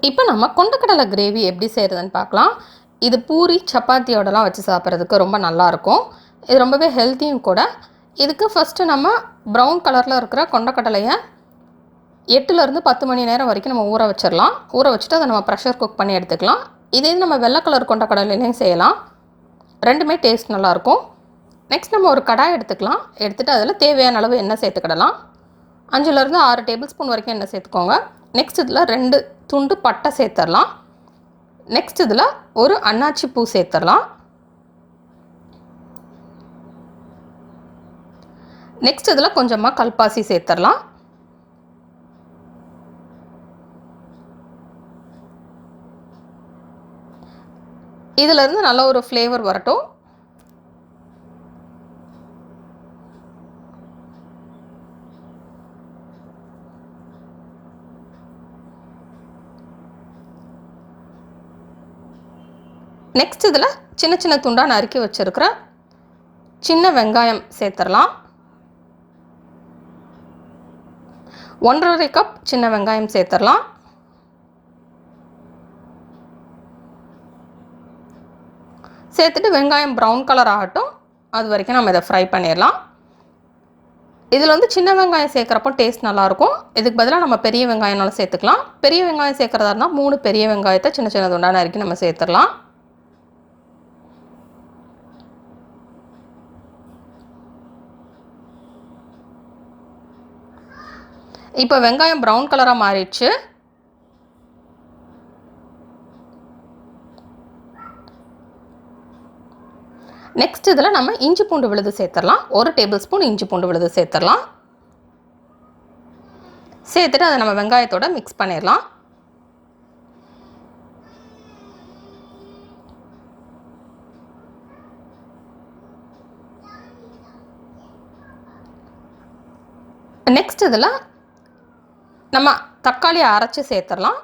இப்போ நம்ம கொண்டக்கடலை கிரேவி எப்படி செய்கிறதுன்னு பார்க்கலாம். இது பூரி சப்பாத்தியோடலாம் வச்சு சாப்பிட்றதுக்கு ரொம்ப நல்லாயிருக்கும். இது ரொம்பவே ஹெல்த்தியும் கூட. இதுக்கு ஃபஸ்ட்டு நம்ம ப்ரௌன் கலரில் இருக்கிற கொண்டக்கடலையை 8லேருந்து 10 மணி நேரம் வரைக்கும் நம்ம ஊற வச்சிடலாம். ஊற வச்சுட்டு அதை நம்ம ப்ரெஷர் குக் பண்ணி எடுத்துக்கலாம். இதே நம்ம வெள்ளை கலர் கொண்டக்கடலையிலையும் செய்யலாம். ரெண்டுமே டேஸ்ட் நல்லாயிருக்கும். நெக்ஸ்ட் நம்ம ஒரு கடாய் எடுத்துக்கலாம். எடுத்துகிட்டு அதில் தேவையான அளவு எண்ணெய் சேர்த்துக்கிடலாம். 5லேருந்து 6 டேபிள் ஸ்பூன் வரைக்கும் எண்ணெய் சேர்த்துக்கோங்க. நெக்ஸ்ட் இதில் 2 துண்டு பட்டை சேர்த்துடலாம். நெக்ஸ்ட் இதில் ஒரு அன்னாச்சி பூ சேர்த்துடலாம். நெக்ஸ்ட் இதில் கொஞ்சமாக கல்பாசி சேர்த்துடலாம். இதிலிருந்து நல்ல ஒரு ஃப்ளேவர் வரட்டும். நெக்ஸ்ட் இதில் சின்ன சின்ன துண்டாக நறுக்கி வச்சுருக்கிற சின்ன வெங்காயம் சேர்த்துடலாம். 1½ கப் சின்ன வெங்காயம் சேர்த்துடலாம். சேர்த்துட்டு வெங்காயம் ப்ரௌன் கலர் ஆகட்டும். அது வரைக்கும் நம்ம இதை ஃப்ரை பண்ணிடலாம். இதில் வந்து சின்ன வெங்காயம் சேர்க்குறப்போ டேஸ்ட் நல்லாயிருக்கும். இதுக்கு பதிலாக நம்ம பெரிய வெங்காயம்னாலும் சேர்த்துக்கலாம். பெரிய வெங்காயம் சேர்க்குறதா இருந்தால் 3 பெரிய வெங்காயத்தை சின்ன சின்ன துண்டாக நறுக்கி நம்ம சேர்த்துடலாம். இப்போ வெங்காயம் ப்ரௌன் கலராக மாறிடுச்சு. நெக்ஸ்ட் இதில் நம்ம இஞ்சி பூண்டு விழுது சேர்த்துடலாம். 1 டேபிள் ஸ்பூன் இஞ்சி பூண்டு விழுது சேர்த்துடலாம். சேர்த்துட்டு அதை நம்ம வெங்காயத்தோட மிக்ஸ் பண்ணிடலாம். நெக்ஸ்ட் இதில் நம்ம தக்காளியை அரைச்சி சேர்த்துடலாம்.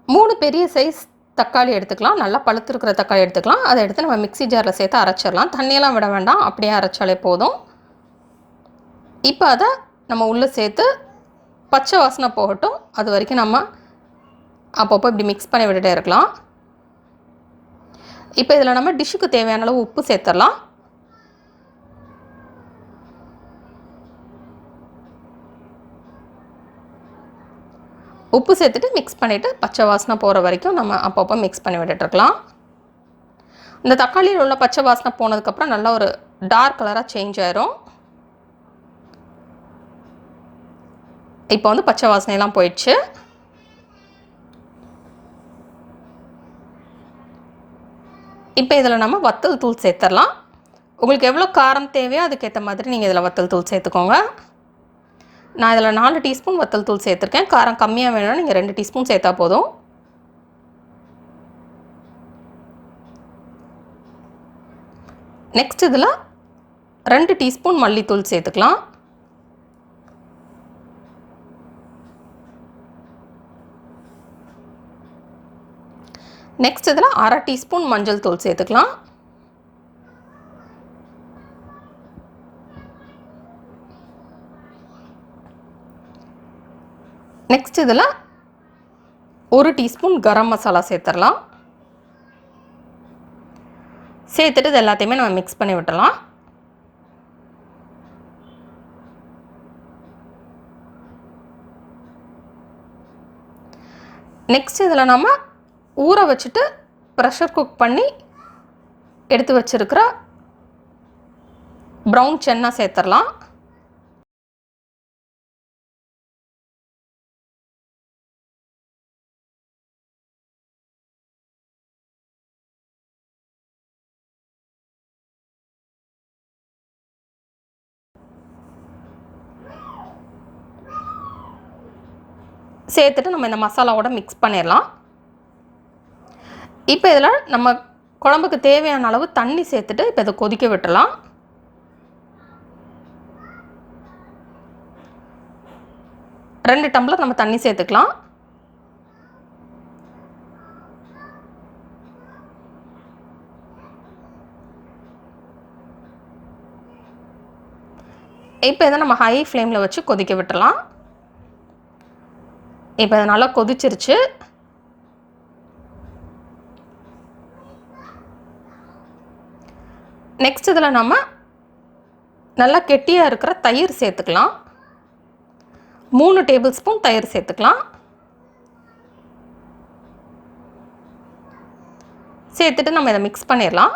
3 பெரிய சைஸ் தக்காளி எடுத்துக்கலாம். நல்லா பழுத்திருக்கிற தக்காளி எடுத்துக்கலாம். அதை எடுத்து நம்ம மிக்ஸி ஜாரில் சேர்த்து அரைச்சிடலாம். தண்ணியெல்லாம் விட வேண்டாம், அப்படியே அரைச்சாலே போதும். இப்போ அதை நம்ம உள்ளே சேர்த்து பச்சை வாசனை போகட்டும். அது வரைக்கும் நம்ம அப்பப்போ இப்படி மிக்ஸ் பண்ணி விட்டுட்டே இருக்கலாம். இப்போ இதில் நம்ம டிஷ்ஷுக்கு தேவையான அளவு உப்பு சேர்த்துடலாம். உப்பு சேர்த்துட்டு மிக்ஸ் பண்ணிவிட்டு பச்சை வாசனை போகிற வரைக்கும் நம்ம அப்பப்போ மிக்ஸ் பண்ணி விட்டுட்டுருக்கலாம். இந்த தக்காளியில் உள்ள பச்சை வாசனை போனதுக்கப்புறம் நல்லா ஒரு டார்க் கலராக சேஞ்ச் ஆயிரும். இப்போ வந்து பச்சை வாசனையெல்லாம் போயிடுச்சு. இப்போ இதில் நம்ம வத்தல் தூள் சேர்த்துடலாம். உங்களுக்கு எவ்வளோ காரம் தேவையோ அதுக்கேற்ற மாதிரி நீங்கள் இதில் வத்தல் தூள் சேர்த்துக்கோங்க. நான் இதில் 4 டீஸ்பூன் வத்தல் தூள் சேர்த்துருக்கேன். காரம் கம்மியாக வேணும்னா நீங்கள் 2 டீஸ்பூன் சேர்த்தா போதும். நெக்ஸ்ட் இதில் 2 டீஸ்பூன் மல்லித்தூள் சேர்த்துக்கலாம். நெக்ஸ்ட் இதில் 1/2 டீஸ்பூன் மஞ்சள் தூள் சேர்த்துக்கலாம். நெக்ஸ்ட் இதில் 1 டீஸ்பூன் கரம் மசாலா சேர்த்துடலாம். சேர்த்துட்டு இது எல்லாத்தையுமே நம்ம மிக்ஸ் பண்ணி விட்டுடலாம். நெக்ஸ்ட் இதில் நம்ம ஊற வச்சுட்டு ப்ரெஷர் குக் பண்ணி எடுத்து வச்சுருக்கிற ப்ரௌன் சென்னா சேர்த்துடலாம். சேர்த்துட்டு நம்ம இந்த மசாலாவோட மிக்ஸ் பண்ணிடலாம். இப்போ இதில் நம்ம குழம்புக்கு தேவையான அளவு தண்ணி சேர்த்துட்டு இப்போ இதை கொதிக்க விட்டுடலாம். ரெண்டு டம்ளர் நம்ம தண்ணி சேர்த்துக்கலாம். இப்போ இதை நம்ம ஹை ஃப்ளேமில் வச்சு கொதிக்க விட்டுடலாம். இப்போ இது நல்லா கொதிச்சிருச்சு. நெக்ஸ்ட் இதில் நம்ம நல்லா கெட்டியாக இருக்கிற தயிர் சேர்த்துக்கலாம். 3 டேபிள் ஸ்பூன் தயிர் சேர்த்துக்கலாம். சேர்த்துட்டு நம்ம இதை மிக்ஸ் பண்ணிடலாம்.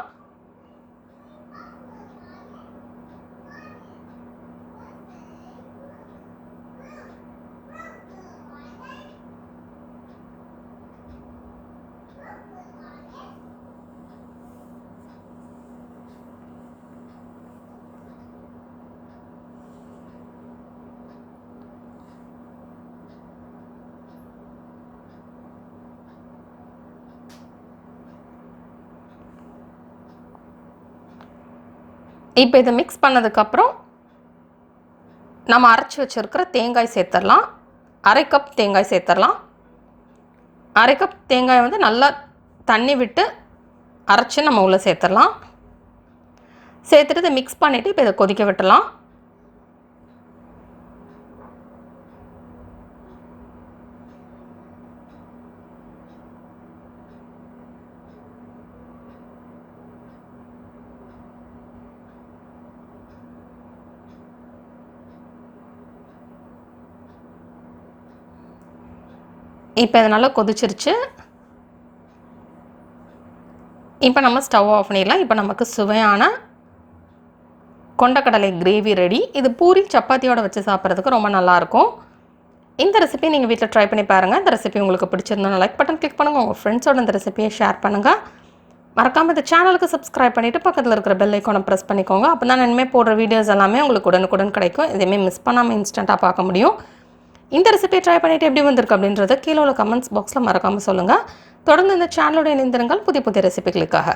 இப்போ இதை மிக்ஸ் பண்ணதுக்கப்புறம் நம்ம அரைச்சி வச்சுருக்கிற தேங்காய் சேர்த்துடலாம். 1/2 கப் தேங்காய் சேர்த்துடலாம். 1/2 கப் தேங்காய் வந்து நல்லா தண்ணி விட்டு அரைச்சி நம்ம உள்ளே சேர்த்துடலாம். சேர்த்துட்டு இதை மிக்ஸ் பண்ணிவிட்டு இப்போ இதை கொதிக்க விட்டுடலாம். இப்போ இது நல்லா கொதிச்சிருச்சு. இப்போ நம்ம ஸ்டவ் ஆஃப் பண்ணிடலாம். இப்போ நமக்கு சுவையான கொண்டக்கடலை கிரேவி ரெடி. இது பூரி சப்பாத்தியோடு வச்சு சாப்பிட்றதுக்கு ரொம்ப நல்லாயிருக்கும். இந்த ரெசிபி நீங்கள் வீட்டில் ட்ரை பண்ணி பாருங்கள். இந்த ரெசிபி உங்களுக்கு பிடிச்சிருந்தோன்னா லைக் பட்டன் கிளிக் பண்ணுங்கள். உங்கள் ஃப்ரெண்ட்ஸோட இந்த ரெசிபியை ஷேர் பண்ணுங்கள். மறக்காமல் இந்த சேனலுக்கு சப்ஸ்கிரைப் பண்ணிவிட்டு பக்கத்தில் இருக்கிற பெல் ஐக்கானை ப்ரெஸ் பண்ணிக்கோங்க. அப்போ தான் இனிமேல் போடுற வீடியோஸ் எல்லாமே உங்களுக்கு உடனுக்குடன் கிடைக்கும். எதுவுமே மிஸ் பண்ணாமல் இன்ஸ்டண்ட்டாக பார்க்க முடியும். இந்த ரெசிபியை ட்ரை பண்ணிவிட்டு எப்படி வந்திருக்கு அப்படின்றத கீழே உள்ள கமெண்ட்ஸ் பாக்ஸில் மறக்காமல் சொல்லுங்கள். தொடர்ந்து இந்த சேனலோட இணைந்திருங்கள் புதிய புதிய ரெசிபிகளுக்காக.